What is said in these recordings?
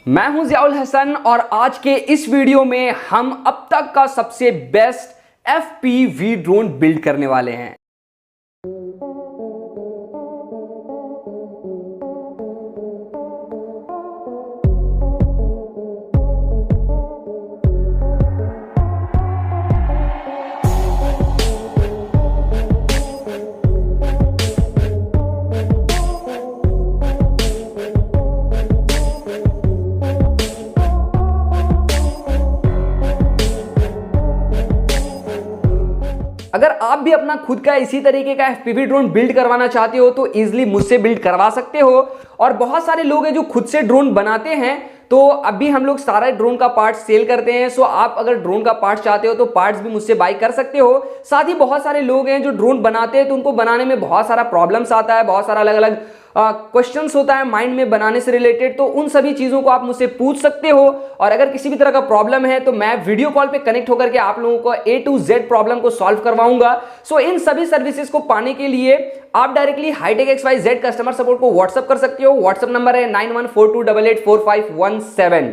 मैं हूं ज़ियाउल हसन और आज के इस वीडियो में हम अब तक का सबसे बेस्ट FPV ड्रोन बिल्ड करने वाले हैं। अगर आप भी अपना खुद का इसी तरीके का FPV ड्रोन बिल्ड करवाना चाहते हो तो इजीली मुझसे बिल्ड करवा सकते हो। और बहुत सारे लोग हैं जो खुद से ड्रोन बनाते हैं, तो अभी हम लोग सारा ड्रोन का पार्ट सेल करते हैं। सो आप अगर ड्रोन का पार्ट चाहते हो तो पार्ट्स भी मुझसे बाय कर सकते हो। साथ ही बहुत सारे लोग हैं जो ड्रोन बनाते हैं तो उनको बनाने में बहुत सारा प्रॉब्लम्स आता है, बहुत सारा अलग अलग क्वेश्चंस होता है माइंड में बनाने से रिलेटेड। तो उन सभी चीजों को आप मुझसे पूछ सकते हो और अगर किसी भी तरह का प्रॉब्लम है तो मैं वीडियो कॉल पे कनेक्ट होकर के आप लोगों को A to Z प्रॉब्लम को सॉल्व करवाऊंगा। सो इन सभी सर्विसेज को पाने के लिए आप directly hitech XYZ customer support को व्हाट्सएप कर सकते हो। व्हाट्सएप नंबर है 9142884517।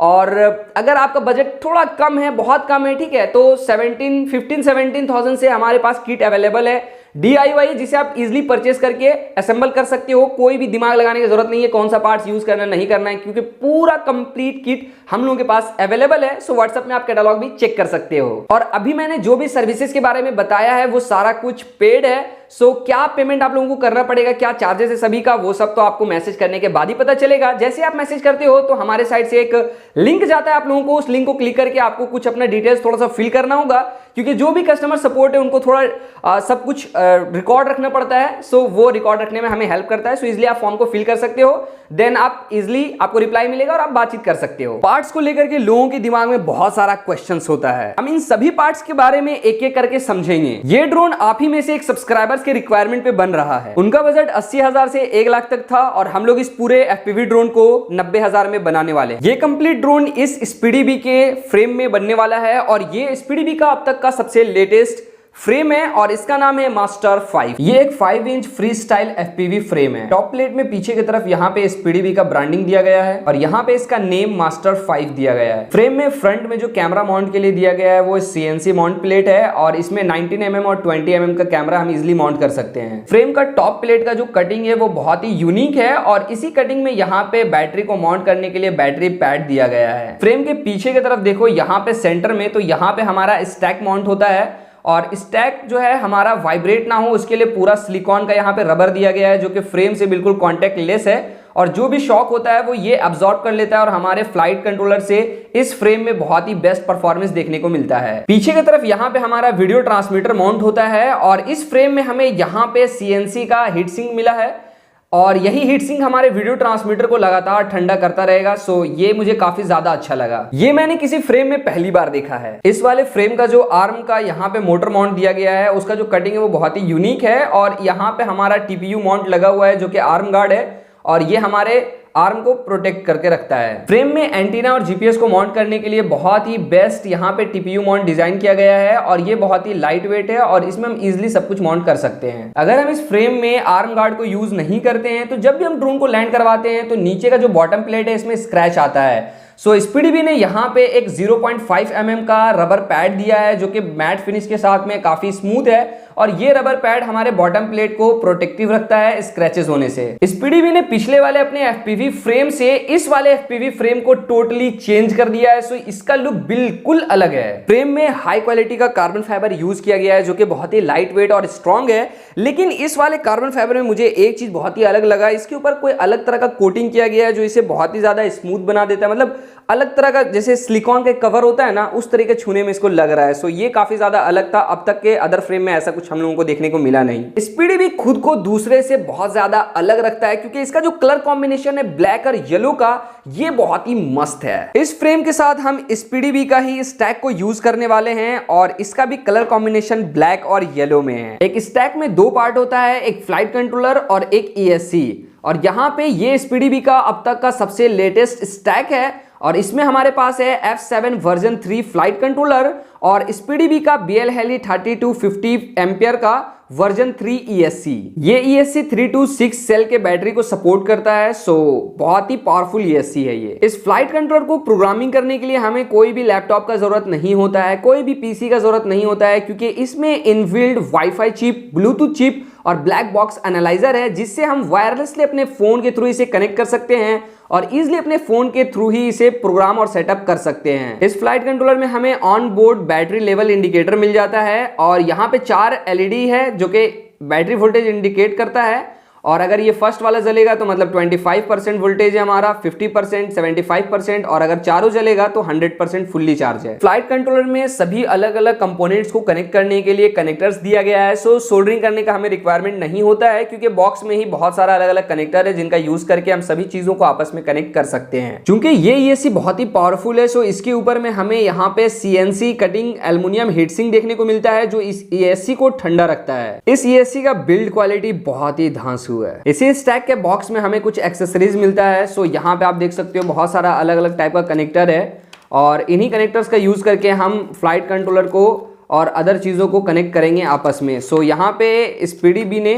और अगर आपका बजट थोड़ा कम है, बहुत कम है, ठीक है, तो 15-17,000 से हमारे पास किट अवेलेबल है DIY, जिसे आप इजीली परचेस करके असेंबल कर सकते हो। कोई भी दिमाग लगाने की जरूरत नहीं है कौन सा पार्ट्स यूज करना नहीं करना है, क्योंकि पूरा कंप्लीट किट हम लोगों के पास अवेलेबल है। सो व्हाट्सएप में आप कैटलॉग भी चेक कर सकते हो। और अभी मैंने जो भी सर्विसेज के बारे में बताया है वो सारा कुछ पेड है। सो क्या पेमेंट आप लोगों को करना पड़ेगा, क्या चार्जेस है सभी का, वो सब तो आपको मैसेज करने के बाद ही पता चलेगा। जैसे आप मैसेज करते हो तो हमारे साइड से एक लिंक जाता है आप लोगों को, उस लिंक को क्लिक करके आपको कुछ अपना डिटेल्स थोड़ा सा फिल करना होगा, क्योंकि जो भी कस्टमर सपोर्ट है उनको थोड़ा सब कुछ रिकॉर्ड रखना पड़ता है। सो वो रिकॉर्ड रखने में हमें हेल्प करता है। सो इजिली आप फॉर्म को फिल कर सकते हो, देन आप इजिली आपको रिप्लाई मिलेगा और आप बातचीत कर सकते हो। पार्ट्स को लेकर के लोगों के दिमाग में बहुत सारा क्वेश्चंस होता है, हम इन सभी पार्ट्स के बारे में एक एक करके समझेंगे। ये ड्रोन आप ही में से एक सब्सक्राइबर्स के रिक्वायरमेंट पे बन रहा है। उनका बजट 80,000 से 1 लाख तक था और हम लोग इस पूरे FPV ड्रोन को 90,000 में बनाने वाले हैं। ये कंप्लीट ड्रोन इस SPDB के फ्रेम में बनने वाला है और ये SPDB का अब तक का सबसे लेटेस्ट फ्रेम है और इसका नाम है मास्टर 5। ये एक 5 inch free style FPV frame है। टॉप प्लेट में पीछे की तरफ यहाँ पे SPDB का ब्रांडिंग दिया गया है और यहाँ पे इसका नेम मास्टर 5 दिया गया है। फ्रेम में फ्रंट में जो कैमरा माउंट के लिए दिया गया है वो CNC माउंट प्लेट है और इसमें 19 mm और 20 mm का कैमरा हम इजिली माउंट कर सकते हैं। फ्रेम का टॉप प्लेट का जो कटिंग है वो बहुत ही यूनिक है और इसी कटिंग में यहाँ पे बैटरी को माउंट करने के लिए बैटरी पैड दिया गया है। फ्रेम के पीछे की तरफ देखो, यहाँ पे सेंटर में, तो यहाँ पे हमारा स्टैक माउंट होता है और स्टैक जो है हमारा वाइब्रेट ना हो उसके लिए पूरा सिलिकॉन का यहाँ पे रबर दिया गया है, जो कि फ्रेम से बिल्कुल कॉन्टेक्ट लेस है और जो भी शॉक होता है वो ये अब्सॉर्ब कर लेता है और हमारे फ्लाइट कंट्रोलर से इस फ्रेम में बहुत ही बेस्ट परफॉर्मेंस देखने को मिलता है। पीछे की तरफ यहाँ पे हमारा वीडियो ट्रांसमीटर माउंट होता है और इस फ्रेम में हमें यहाँ पे CNC का हीट सिंक मिला है और यही हीट सिंक हमारे वीडियो ट्रांसमीटर को लगातार ठंडा करता रहेगा। सो ये मुझे काफी ज्यादा अच्छा लगा। ये मैंने किसी फ्रेम में पहली बार देखा है। इस वाले फ्रेम का जो आर्म का यहाँ पे मोटर माउंट दिया गया है उसका जो कटिंग है वो बहुत ही यूनिक है और यहाँ पे हमारा TPU माउंट लगा हुआ है जो कि आर्म गार्ड है और ये हमारे आर्म को प्रोटेक्ट करके रखता है। फ्रेम में एंटीना और GPS को माउंट करने के लिए बहुत ही बेस्ट यहाँ पे TPU माउंट डिजाइन किया गया है और ये बहुत ही लाइट वेट है और इसमें हम इजिली सब कुछ माउंट कर सकते हैं। अगर हम इस फ्रेम में आर्म गार्ड को यूज नहीं करते हैं तो जब भी हम ड्रोन को लैंड करवाते हैं तो नीचे का जो बॉटम प्लेट है इसमें स्क्रैच आता है। सो SPDB ने यहाँ पे एक 0.5 mm का रबर पैड दिया है जो कि मैट फिनिश के साथ में काफी स्मूथ है और ये रबर पैड हमारे बॉटम प्लेट को प्रोटेक्टिव रखता है स्क्रैचेस होने से। SPDB ने पिछले वाले अपने FPV फ्रेम से इस वाले FPV फ्रेम को टोटली चेंज कर दिया है। सो इसका लुक बिल्कुल अलग है। फ्रेम में हाई क्वालिटी का कार्बन फाइबर यूज किया गया है जो कि बहुत ही लाइट वेट और स्ट्रॉन्ग है, लेकिन इस वाले कार्बन फाइबर में मुझे एक चीज बहुत ही अलग लगा, इसके ऊपर कोई अलग तरह का कोटिंग किया गया है जो इसे बहुत ही ज्यादा स्मूथ बना देता है। मतलब अलग तरह का जैसे सिलिकॉन का कवर होता है ना, उस तरीके छूने में इसको लग रहा है। सो ये काफी ज्यादा अलग था, अब तक के अदर फ्रेम में ऐसा कुछ हम लोगों को देखने को मिला नहीं। SPDB खुद को दूसरे से बहुत ज्यादा अलग रखता है क्योंकि इसका जो कलर कॉम्बिनेशन है ब्लैक और येलो का, ये बहुत ही मस्त है। इस फ्रेम के साथ हम SPDB का ही स्टैक को यूज करने वाले हैं और इसका भी कलर कॉम्बिनेशन ब्लैक और येलो में है। एक स्टैक में 2 पार्ट होता है, एक फ्लाइट कंट्रोलर और एक ESC, और यहाँ पे ये SPDB का अब तक का सबसे लेटेस्ट स्टैक है और इसमें हमारे पास है F7 वर्जन 3 फ्लाइट कंट्रोलर और स्पीडीबी का BL Heli 3250 एम्पियर का वर्जन 3 ESC। ये ESC 326 सेल के बैटरी को सपोर्ट करता है, सो बहुत ही पावरफुल ESC है ये। इस फ्लाइट कंट्रोलर को प्रोग्रामिंग करने के लिए हमें कोई भी लैपटॉप का जरूरत नहीं होता है, कोई भी पीसी का जरूरत नहीं होता है, क्योंकि इसमें inbuilt wifi chip, Bluetooth chip और ब्लैक बॉक्स एनालाइजर है, जिससे हम वायरलेसली अपने फोन के थ्रू इसे कनेक्ट कर सकते हैं और इजिली अपने फोन के थ्रू ही इसे प्रोग्राम और सेटअप कर सकते हैं। इस फ्लाइट कंट्रोलर में हमें on board battery level indicator मिल जाता है और यहाँ पे 4 LED है जो कि बैटरी वोल्टेज इंडिकेट करता है। और अगर ये फर्स्ट वाला जलेगा तो मतलब 25% वोल्टेज है हमारा, 50%, 75% और अगर चारों जलेगा तो 100% फुल्ली चार्ज है। फ्लाइट कंट्रोलर में सभी अलग अलग कंपोनेंट्स को कनेक्ट करने के लिए कनेक्टर्स दिया गया है, सो सोल्डरिंग करने का हमें रिक्वायरमेंट नहीं होता है, क्योंकि बॉक्स में ही बहुत सारा अलग अलग कनेक्टर है जिनका यूज करके हम सभी चीजों को आपस में कनेक्ट कर सकते हैं। चूंकि ये ESC बहुत ही पावरफुल है, सो इसके ऊपर में हमें यहाँ पे CNC कटिंग एल्युमिनियम हीटसिंक देखने को मिलता है जो इस ESC को ठंडा रखता है। इस ESC का बिल्ड क्वालिटी बहुत ही धांसू है। इसी स्टैक के बॉक्स में हमें कुछ एक्सेसरीज मिलता है, सो यहाँ पे आप देख सकते हो बहुत सारा अलग अलग टाइप का कनेक्टर है और इन्हीं कनेक्टर्स का यूज करके हम फ्लाइट कंट्रोलर को और अदर चीज़ों को कनेक्ट करेंगे आपस में। सो यहाँ पे स्पीडीबी ने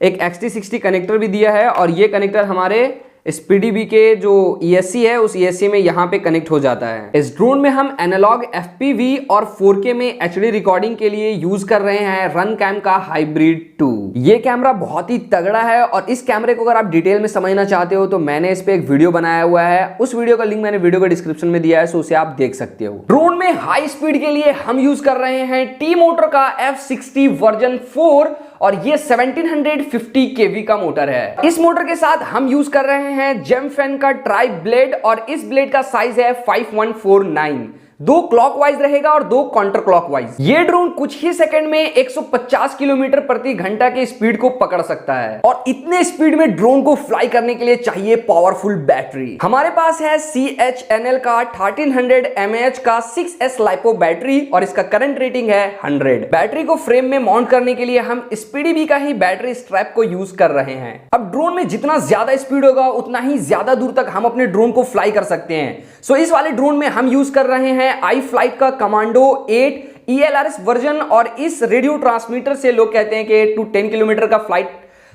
एक XT60 कनेक्टर भी दिया है और ये कनेक्टर हमारे स्पीडीबी के जो ESC है उस ESC में यहाँ पे कनेक्ट हो जाता है। इस ड्रोन में हम एनालॉग FPV और 4K में HD रिकॉर्डिंग के लिए यूज कर रहे हैं रन कैम का हाइब्रिड 2। ये कैमरा बहुत ही तगड़ा है और इस कैमरे को अगर आप डिटेल में समझना चाहते हो तो मैंने इस पे एक वीडियो बनाया हुआ है, उस वीडियो का लिंक मैंने वीडियो के डिस्क्रिप्शन में दिया है, सो उसे आप देख सकते हो। ड्रोन में हाई स्पीड के लिए हम यूज कर रहे हैं T मोटर का F60 वर्जन 4 और ये 1750 kV का मोटर है। इस मोटर के साथ हम यूज कर रहे हैं जेमफेन का ट्राई ब्लेड और इस ब्लेड का साइज है 5149। 2 क्लॉकवाइज रहेगा और 2 काउंटर क्लॉकवाइज। ये ड्रोन कुछ ही सेकंड में 150 किलोमीटर प्रति घंटा की स्पीड को पकड़ सकता है और इतने स्पीड में ड्रोन को फ्लाई करने के लिए चाहिए पावरफुल बैटरी। हमारे पास है CHNL का 1300 mAh का 6S LiPo बैटरी और इसका करंट रेटिंग है 100। बैटरी को फ्रेम में माउंट करने के लिए हम स्पीडीबी का ही बैटरी स्ट्रैप को यूज कर रहे हैं। अब ड्रोन में जितना ज्यादा स्पीड होगा उतना ही ज्यादा दूर तक हम अपने ड्रोन को फ्लाई कर सकते हैं। सो इस वाले ड्रोन में हम यूज कर रहे हैं iFlight का कमांडो 8 ELRS वर्जन और इस रेडियो ट्रांसमीटर से लोग कहते हैं कि 8 to 10 किलोमीटर का फ्लाइट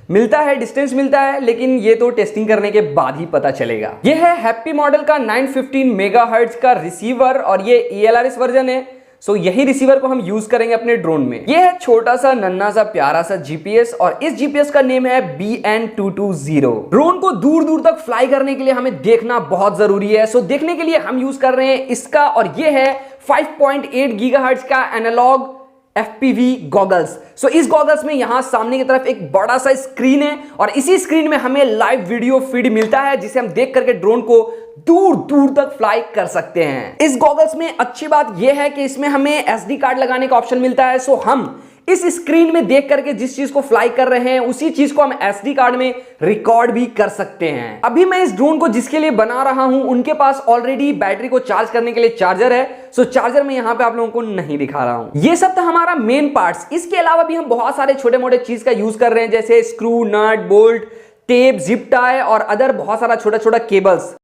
मिलता है, डिस्टेंस मिलता है, लेकिन ये तो टेस्टिंग करने के बाद ही पता चलेगा। ये है हैप्पी मॉडल का 915 मेगाहर्ट्ज का रिसीवर और ये ELRS वर्जन है, सो यही रिसीवर को हम यूज करेंगे अपने ड्रोन में। ये है छोटा सा नन्हा सा प्यारा सा GPS और इस GPS का नेम है BN220। ड्रोन को दूर दूर तक फ्लाई करने के लिए हमें देखना बहुत जरूरी है, सो देखने के लिए हम यूज कर रहे हैं इसका और ये है 5.8 गीगाहर्ट्ज का एनालॉग FPV गॉगल्स। सो इस गॉगल्स में यहां सामने की तरफ एक बड़ा सा स्क्रीन है और इसी स्क्रीन में हमें लाइव वीडियो फीड मिलता है जिसे हम देख करके ड्रोन को दूर दूर तक फ्लाई कर सकते हैं। इस गॉगल्स में अच्छी बात यह है कि इसमें हमें SD कार्ड लगाने का ऑप्शन मिलता है, सो हम इस स्क्रीन में देख करके जिस चीज को फ्लाई कर रहे हैं उसी चीज को हम SD कार्ड में रिकॉर्ड भी कर सकते हैं। अभी मैं इस ड्रोन को जिसके लिए बना रहा हूं उनके पास ऑलरेडी बैटरी को चार्ज करने के लिए चार्जर है, सो चार्जर में यहां पे आप लोगों को नहीं दिखा रहा हूं। ये सब था हमारा मेन पार्ट्स। इसके अलावा भी हम बहुत सारे छोटे मोटे चीज का यूज कर रहे हैं जैसे स्क्रू, नट, बोल्ट, टेप, जिप टाई और अदर बहुत सारा छोटा छोटा केबल्स।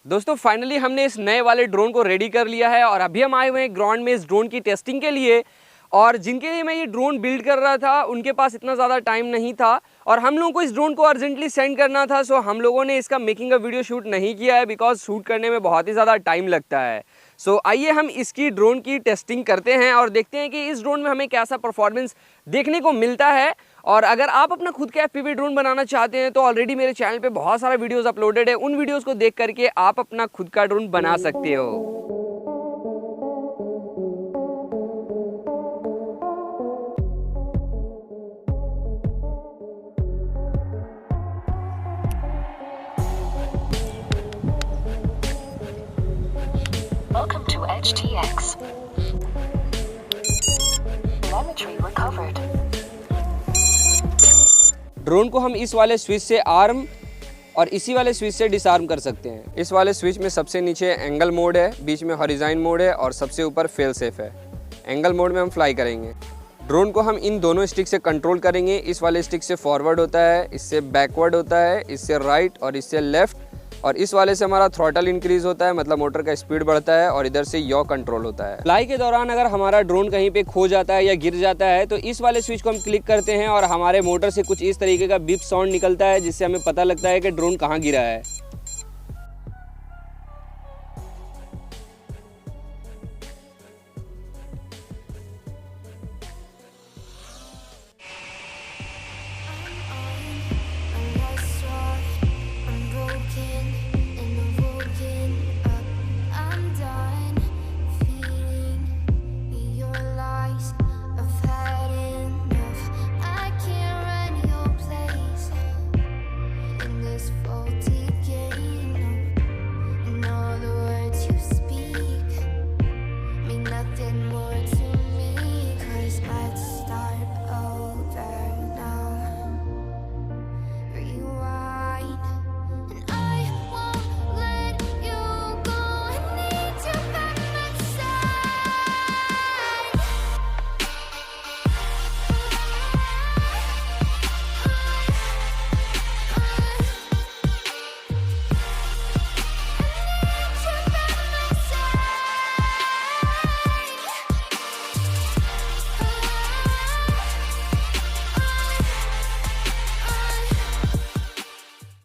दोस्तों फाइनली हमने इस नए वाले ड्रोन को रेडी कर लिया है और अभी हम आए हुए हैं ग्राउंड में इस ड्रोन की टेस्टिंग के लिए। और जिनके लिए मैं ये ड्रोन बिल्ड कर रहा था उनके पास इतना ज़्यादा टाइम नहीं था और हम लोगों को इस ड्रोन को अर्जेंटली सेंड करना था, सो हम लोगों ने इसका मेकिंग का वीडियो शूट नहीं किया है बिकॉज शूट करने में बहुत ही ज़्यादा टाइम लगता है। सो आइए हम इसकी ड्रोन की टेस्टिंग करते हैं और देखते हैं कि इस ड्रोन में हमें कैसा परफॉर्मेंस देखने को मिलता है। और अगर आप अपना खुद का FPV ड्रोन बनाना चाहते हैं तो ऑलरेडी मेरे चैनल पे बहुत सारा वीडियोस अपलोडेड है, उन वीडियोस को देख करके आप अपना खुद का ड्रोन बना सकते हो। Welcome to HTX. Telemetry recovered. Drone को हम इस वाले स्विच से आर्म और इसी वाले स्विच से डिसआर्म कर सकते हैं। इस वाले स्विच में सबसे नीचे एंगल मोड है, बीच में हॉरिजॉन्टल मोड है और सबसे ऊपर फेल सेफ है। एंगल मोड में हम फ्लाई करेंगे। ड्रोन को हम इन दोनों स्टिक से कंट्रोल करेंगे। इस वाले स्टिक से फॉरवर्ड होता है, इससे बैकवर्ड होता है, इससे राइट और इससे लेफ्ट। और इस वाले से हमारा थ्रॉटल इंक्रीज होता है, मतलब मोटर का स्पीड बढ़ता है, और इधर से यॉ कंट्रोल होता है। फ्लाई के दौरान अगर हमारा ड्रोन कहीं पे खो जाता है या गिर जाता है तो इस वाले स्विच को हम क्लिक करते हैं और हमारे मोटर से कुछ इस तरीके का बीप साउंड निकलता है, जिससे हमें पता लगता है कि ड्रोन कहाँ गिरा है।